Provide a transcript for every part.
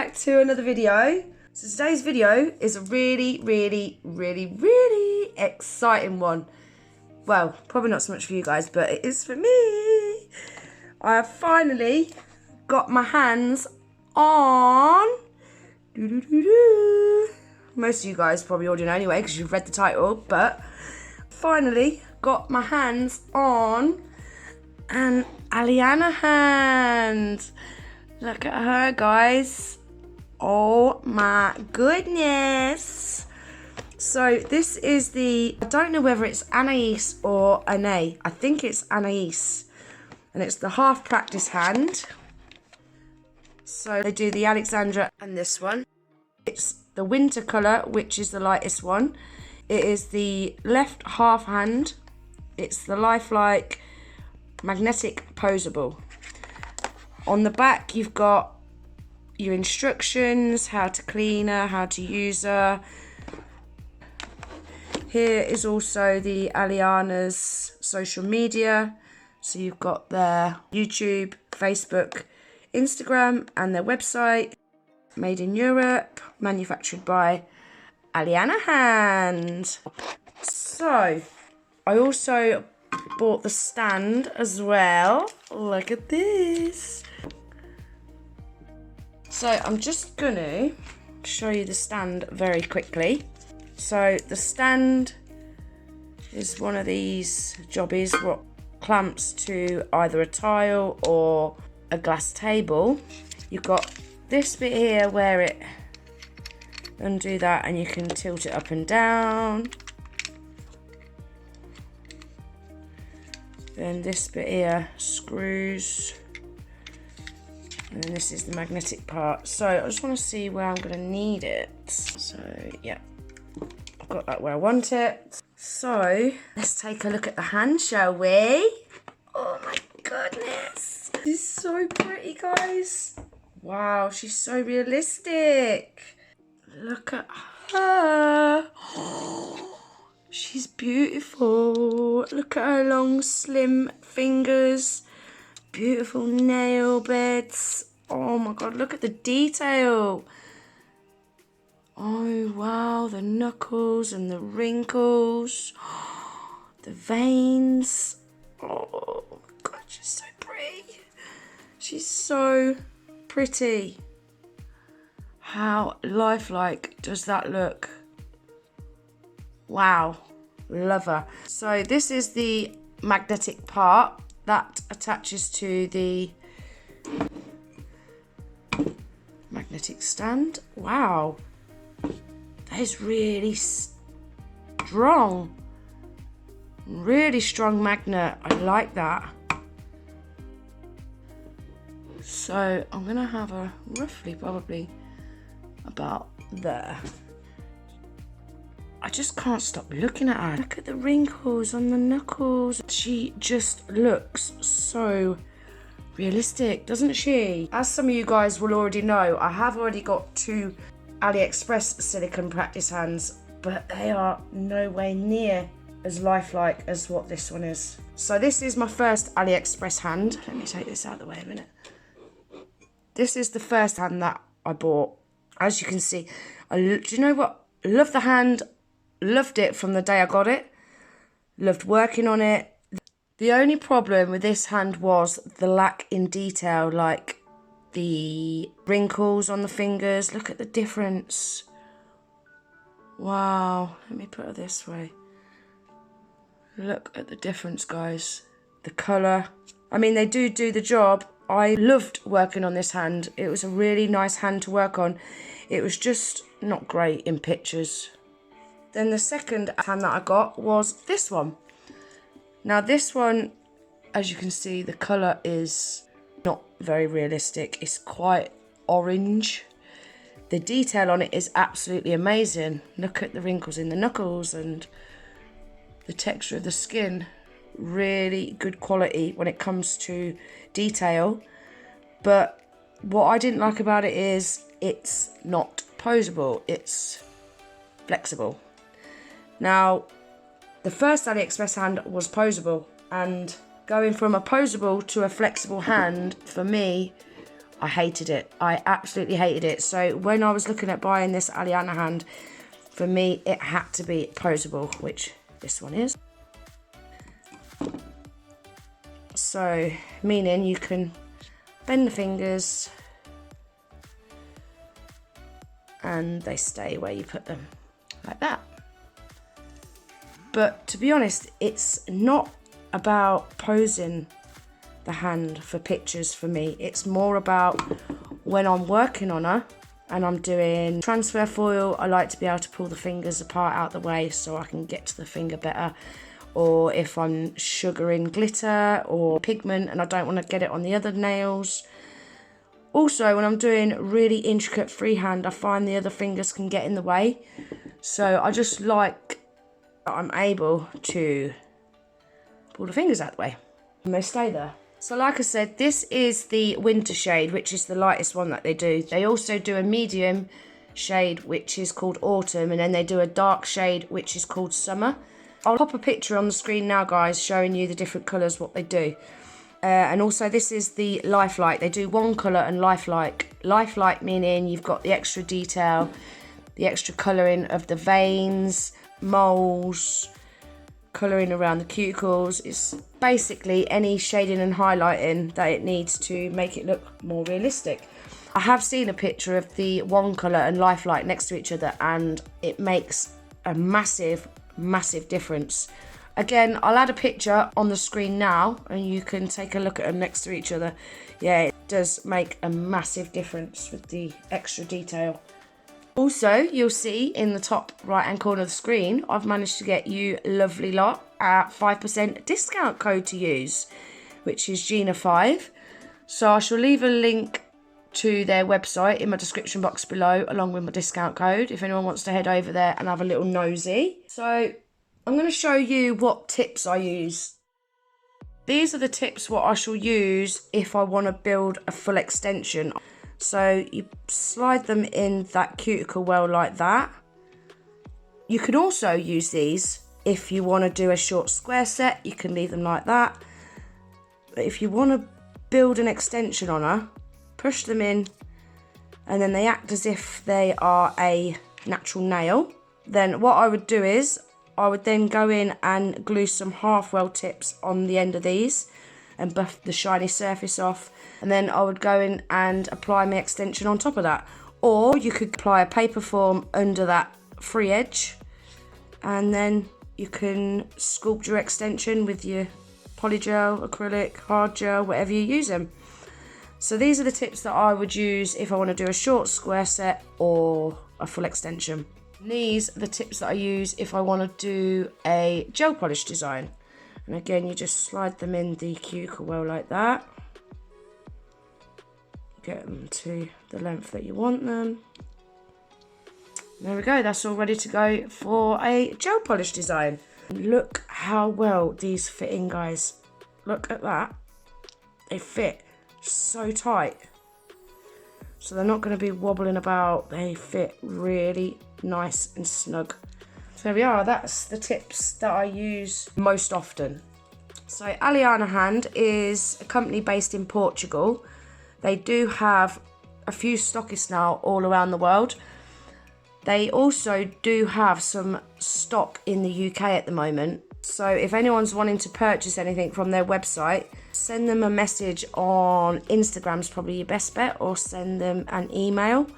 back to another video. So today's video is a really exciting one. Well, probably not so much for you guys, but it is for me. I have finally got my hands on most of you guys probably already know anyway because you've read the title, but finally got my hands on an Aleana Hand. Look at her, guys. Oh my goodness. So this is I don't know whether it's Anais or Anais. I think it's Anais. And it's the half practice hand. So they do the Alexandra and this one. It's the winter colour, which is the lightest one. It is the left half hand. It's the lifelike magnetic posable. On the back, you've got your instructions, how to clean her, how to use her. Here is also the Aliana's social media. So you've got their YouTube, Facebook, Instagram, and their website. Made in Europe, manufactured by Aleana Hand. So, I also bought the stand as well. Look at this. So I'm just gonna show you the stand very quickly. So the stand is one of these jobbies what clamps to either a tile or a glass table. You've got this bit here where it undo that and you can tilt it up and down. Then this bit here screws. And then this is the magnetic part. So I just want to see where I'm going to need it. So yeah, I've got that where I want it. So let's take a look at the hand, shall we? Oh my goodness. This is so pretty, guys. Wow, she's so realistic. Look at her. She's beautiful. Look at her long, slim fingers. Beautiful nail beds. Oh my god, look at the detail. Oh wow, the knuckles and the wrinkles. The veins. Oh my god, she's so pretty. She's so pretty. How lifelike does that look? Wow, love her. So this is the magnetic part that attaches to the magnetic stand. Wow, that is really strong. Really strong magnet. I like that. So I'm gonna have her roughly probably about there. I just can't stop looking at her. Look at the wrinkles on the knuckles. She just looks so realistic, doesn't she? As some of you guys will already know, I have already got 2 Aliexpress silicone practice hands, but they are no way near as lifelike as what this one is. So this is my first Aliexpress hand. Let me take this out of the way a minute. This is the first hand that I bought. As you can see, do you know what? Love the hand. Loved it from the day I got it. Loved working on it. The only problem with this hand was the lack in detail, like the wrinkles on the fingers. Look at the difference. Wow. Let me put her this way. Look at the difference, guys. The colour. I mean, they do the job. I loved working on this hand. It was a really nice hand to work on. It was just not great in pictures. Then the second hand that I got was this one. Now this one, as you can see, the colour is not very realistic. It's quite orange. The detail on it is absolutely amazing. Look at the wrinkles in the knuckles and the texture of the skin. Really good quality when it comes to detail. But what I didn't like about it is it's not posable. It's flexible. Now, the first Aliexpress hand was posable, and going from a posable to a flexible hand, for me, I hated it. I absolutely hated it. So when I was looking at buying this Aleana Hand, for me, it had to be Posable, which this one is. So, meaning you can bend the fingers and they stay where you put them, like that. But to be honest, it's not about posing the hand for pictures for me. It's more about when I'm working on her and I'm doing transfer foil, I like to be able to pull the fingers apart out the way so I can get to the finger better. Or if I'm sugaring glitter or pigment and I don't want to get it on the other nails. Also, when I'm doing really intricate freehand, I find the other fingers can get in the way. So I just like that I'm able to pull the fingers out the way and they stay there. So like I said, this is the winter shade, which is the lightest one that they do. They also do a medium shade, which is called autumn, and then they do a dark shade, which is called summer. I'll pop a picture on the screen now, guys, showing you the different colours, what they do. And also this is the lifelike. They do one colour and lifelike. Lifelike meaning you've got the extra detail, the extra colouring of the veins, moles, colouring around the cuticles. It's basically any shading and highlighting that it needs to make it look more realistic. I have seen a picture of the one colour and lifelike next to each other and it makes a massive difference. Again, I'll add a picture on the screen now and you can take a look at them next to each other. Yeah, it does make a massive difference with the extra detail. Also, you'll see in the top right hand corner of the screen, I've managed to get you lovely lot a 5% discount code to use, which is Gina5. So I shall leave a link to their website in my description box below, along with my discount code, if anyone wants to head over there and have a little nosy. So I'm going to show you what tips I use. These are the tips what I shall use if I want to build a full extension. So you slide them in that cuticle well like that. You can also use these if you want to do a short square set, you can leave them like that. But if you want to build an extension on her, push them in and then they act as if they are a natural nail. Then what I would do is I would then go in and glue some half weld tips on the end of these and buff the shiny surface off, and then I would go in and apply my extension on top of that. Or you could apply a paper form under that free edge and then you can sculpt your extension with your polygel, acrylic, hard gel, whatever you use them. So these are the tips that I would use if I want to do a short square set or a full extension. And these are the tips that I use if I want to do a gel polish design. And again, you just slide them in the cuticle well like that. Get them to the length that you want them. There we go, that's all ready to go for a gel polish design. Look how well these fit in, guys. Look at that. They fit so tight. So they're not going to be wobbling about. They fit really nice and snug. So there we are, that's the tips that I use most often. So Aleana Hand is a company based in Portugal. They do have a few stockists now all around the world. They also do have some stock in the UK at the moment. So if anyone's wanting to purchase anything from their website, send them a message on Instagram's probably your best bet, or send them an email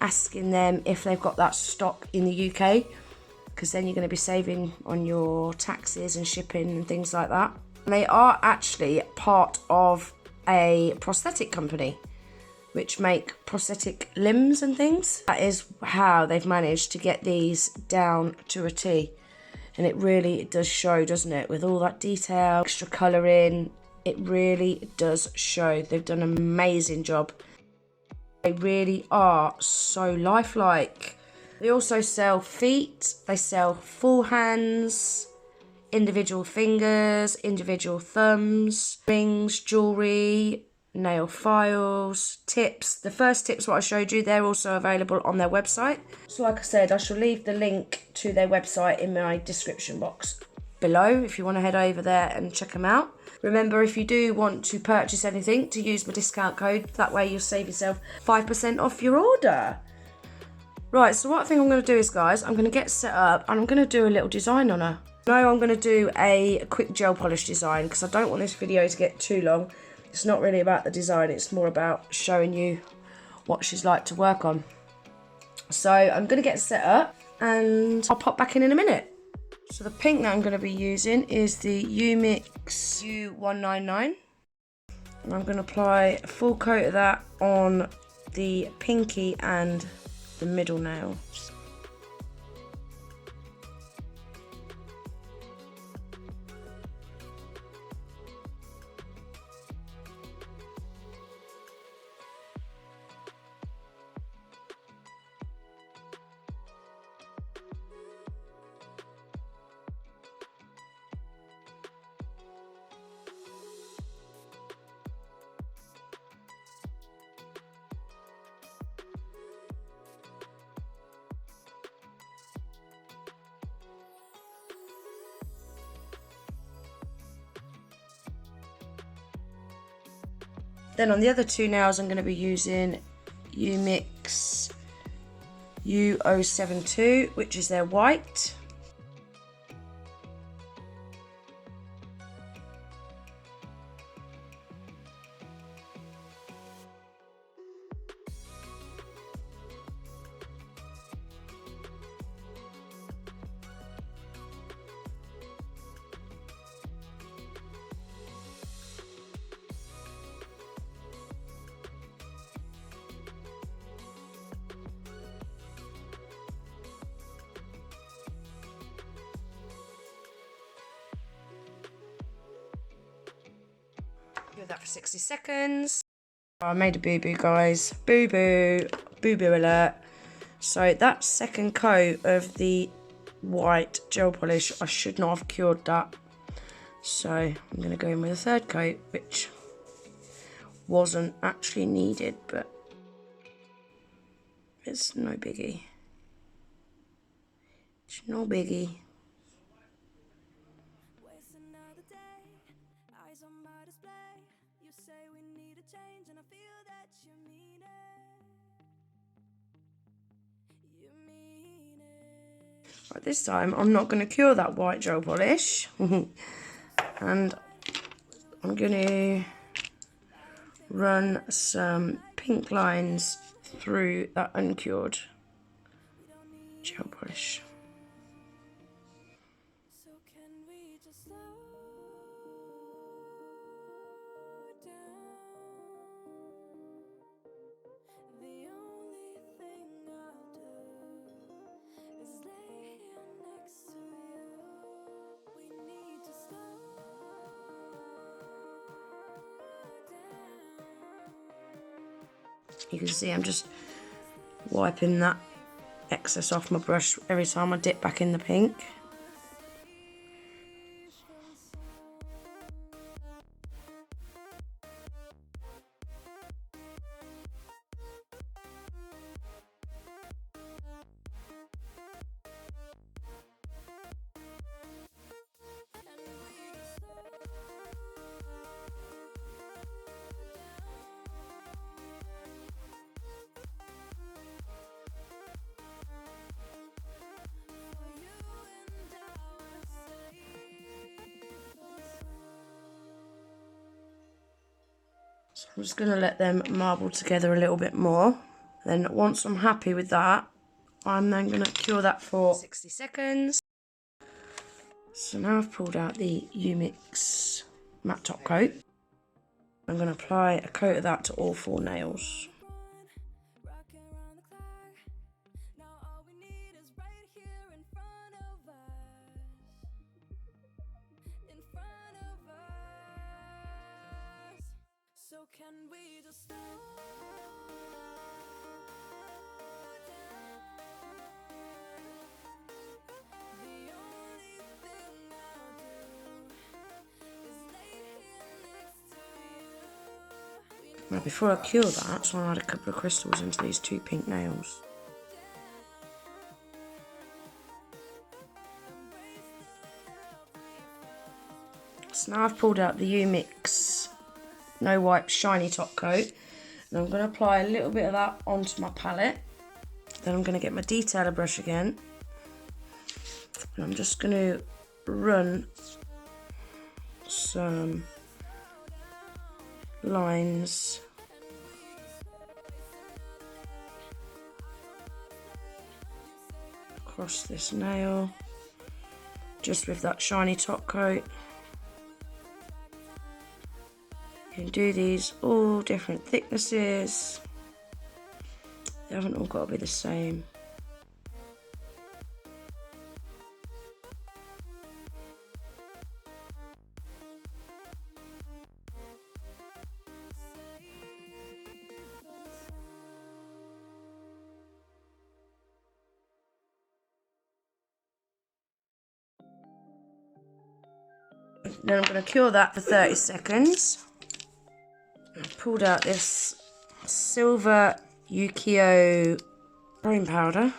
asking them if they've got that stock in the UK, because then you're going to be saving on your taxes and shipping and things like that. And they are actually part of a prosthetic company which make prosthetic limbs and things. That is how they've managed to get these down to a T. And it really does show, doesn't it? With all that detail, extra colouring, it really does show. They've done an amazing job. They really are so lifelike. They also sell feet, they sell full hands, individual fingers, individual thumbs, rings, jewellery, nail files, tips. The first tips what I showed you, they're also available on their website. So like I said, I shall leave the link to their website in my description box below if you want to head over there and check them out. Remember, if you do want to purchase anything, to use my discount code. That way you'll save yourself 5% off your order. Right, so what I think I'm going to do is, guys, I'm going to get set up and I'm going to do a little design on her. No, I'm going to do a quick gel polish design because I don't want this video to get too long. It's not really about the design, it's more about showing you what she's like to work on. So I'm going to get set up and I'll pop back in a minute. So the pink that I'm going to be using is the Umikk U199. And I'm going to apply a full coat of that on the pinky and the middle nail. Then on the other two nails, I'm going to be using Umikk U072, which is their white. Do that for 60 seconds. I made a boo-boo, guys. Boo-boo. Boo-boo alert. So that second coat of the white gel polish, I should not have cured that. So I'm going to go in with a third coat, which wasn't actually needed, but it's no biggie. It's no biggie. Right, this time I'm not going to cure that white gel polish. And I'm going to run some pink lines through that uncured gel polish. You can see I'm just wiping that excess off my brush every time I dip back in the pink. So I'm just going to let them marble together a little bit more. Then once I'm happy with that, I'm then going to cure that for 60 seconds. So now I've pulled out the Umikk matte top coat. I'm going to apply a coat of that to all four nails. Now before I cure that, so I'll add a couple of crystals into these two pink nails. So now I've pulled out the Umikk No Wipe Shiny Top Coat, and I'm going to apply a little bit of that onto my palette. Then I'm going to get my detailer brush again, and I'm just going to run some lines across this nail, just with that shiny top coat. You can do these all different thicknesses. They haven't all got to be the same. Then I'm going to cure that for 30 seconds. I've pulled out this silver Ukiyo growing powder.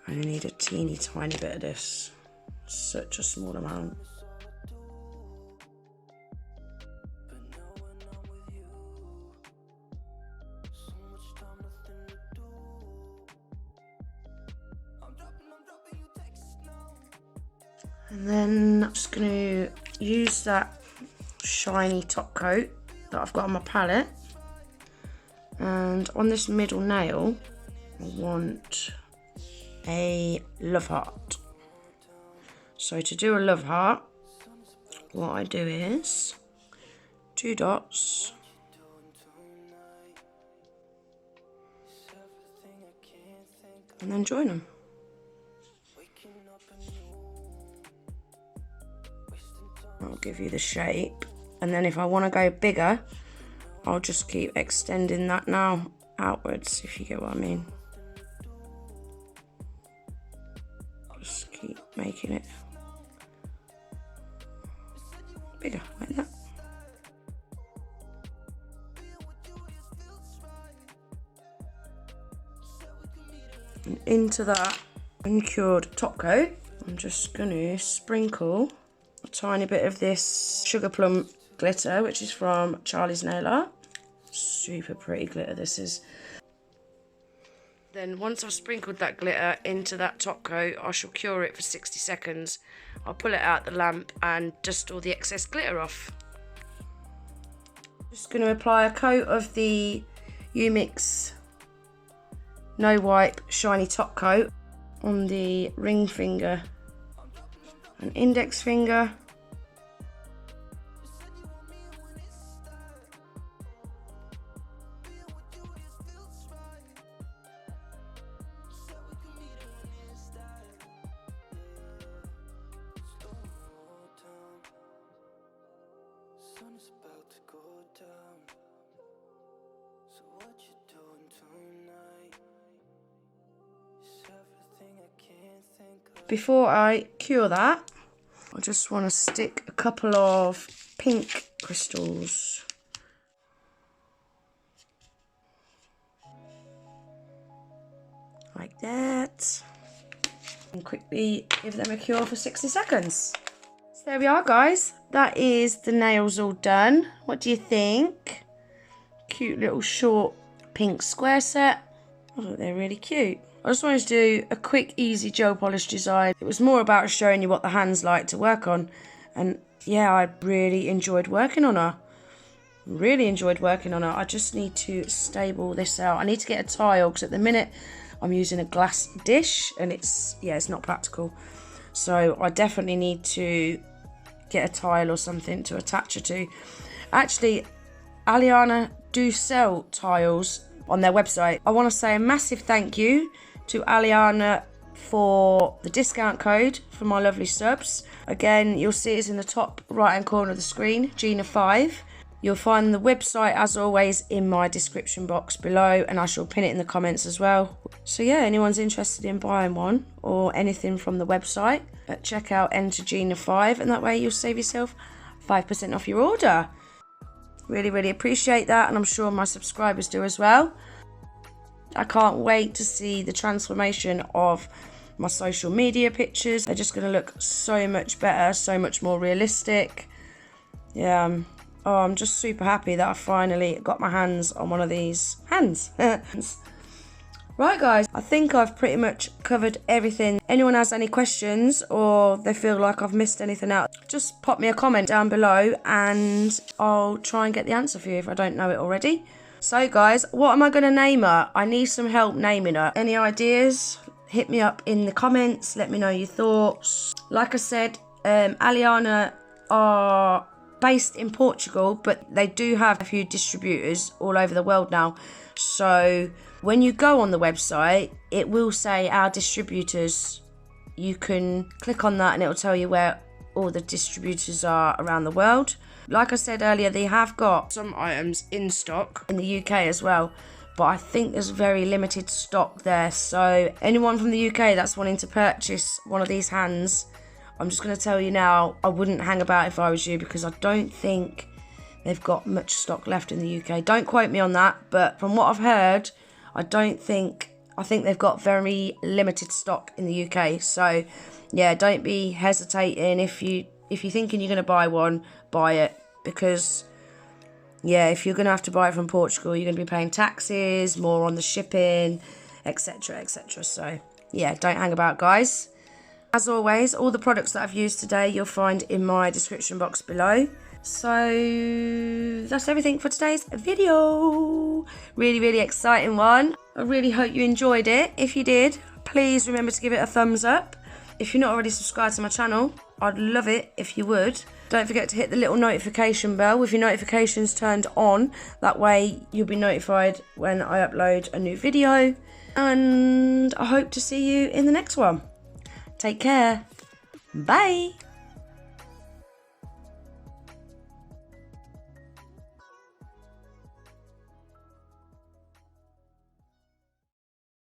I only need a teeny tiny bit of this, such a small amount. And then I'm just going to use that shiny top coat that I've got on my palette, and on this middle nail I want a love heart. So to do a love heart, what I do is 2 dots, and then join them. I'll give you the shape, and then if I want to go bigger, I'll just keep extending that now outwards, if you get what I mean. Just keep making it bigger, like that. And into that uncured top coat, I'm just going to sprinkle a tiny bit of this Sugar Plum glitter, which is from Charlie's Nail Art. Super pretty glitter this is. Then once I've sprinkled that glitter into that top coat, I shall cure it for 60 seconds. I'll pull it out the lamp and dust all the excess glitter off. Just going to apply a coat of the Umikk No Wipe Shiny Top Coat on the ring finger and index finger. Before I cure that, I just want to stick a couple of pink crystals. Like that. And quickly give them a cure for 60 seconds. So there we are, guys. That is the nails all done. What do you think? Cute little short pink square set. I thought they're really cute. I just wanted to do a quick, easy gel polish design. It was more about showing you what the hand's like to work on. And yeah, I really enjoyed working on her. Really enjoyed working on her. I just need to stable this out. I need to get a tile because at the minute I'm using a glass dish and it's not practical. So I definitely need to get a tile or something to attach her to. Actually, Aliana do sell tiles on their website. I want to say a massive thank you to Aliana for the discount code for my lovely subs. Again, you'll see it's in the top right hand corner of the screen, Gina5. You'll find the website as always in my description box below, and I shall pin it in the comments as well. So yeah, anyone's interested in buying one or anything from the website, at checkout enter Gina5, and that way you'll save yourself 5% off your order. Really, really appreciate that, and I'm sure my subscribers do as well. I can't wait to see the transformation of my social media pictures. They're just going to look so much better, so much more realistic. Yeah, oh, I'm just super happy that I finally got my hands on one of these hands. Right guys, I think I've pretty much covered everything. Anyone has any questions or they feel like I've missed anything out, just pop me a comment down below and I'll try and get the answer for you if I don't know it already. So guys, what am I going to name her? I need some help naming her. Any ideas? Hit me up in the comments, let me know your thoughts. Like I said, Aliana are based in Portugal, but they do have a few distributors all over the world now. So when you go on the website, it will say our distributors. You can click on that and it will tell you where all the distributors are around the world. Like I said earlier, they have got some items in stock in the UK as well, but I think there's very limited stock there. So anyone from the UK that's wanting to purchase one of these hands, I'm just going to tell you now, I wouldn't hang about if I was you, because I don't think they've got much stock left in the UK. Don't quote me on that, but from what I've heard, I think they've got very limited stock in the UK. So yeah, don't be hesitating. If you're thinking you're going to buy one, buy it, because yeah, if you're going to have to buy it from Portugal, you're going to be paying taxes, more on the shipping, etc, etc. So yeah, don't hang about guys. As always, all the products that I've used today you'll find in my description box below. So that's everything for today's video. Really exciting one. I really hope you enjoyed it. If you did, please remember to give it a thumbs up. If you're not already subscribed to my channel, I'd love it if you would. Don't forget to hit the little notification bell with your notifications turned on. That way you'll be notified when I upload a new video. And I hope to see you in the next one. Take care. Bye.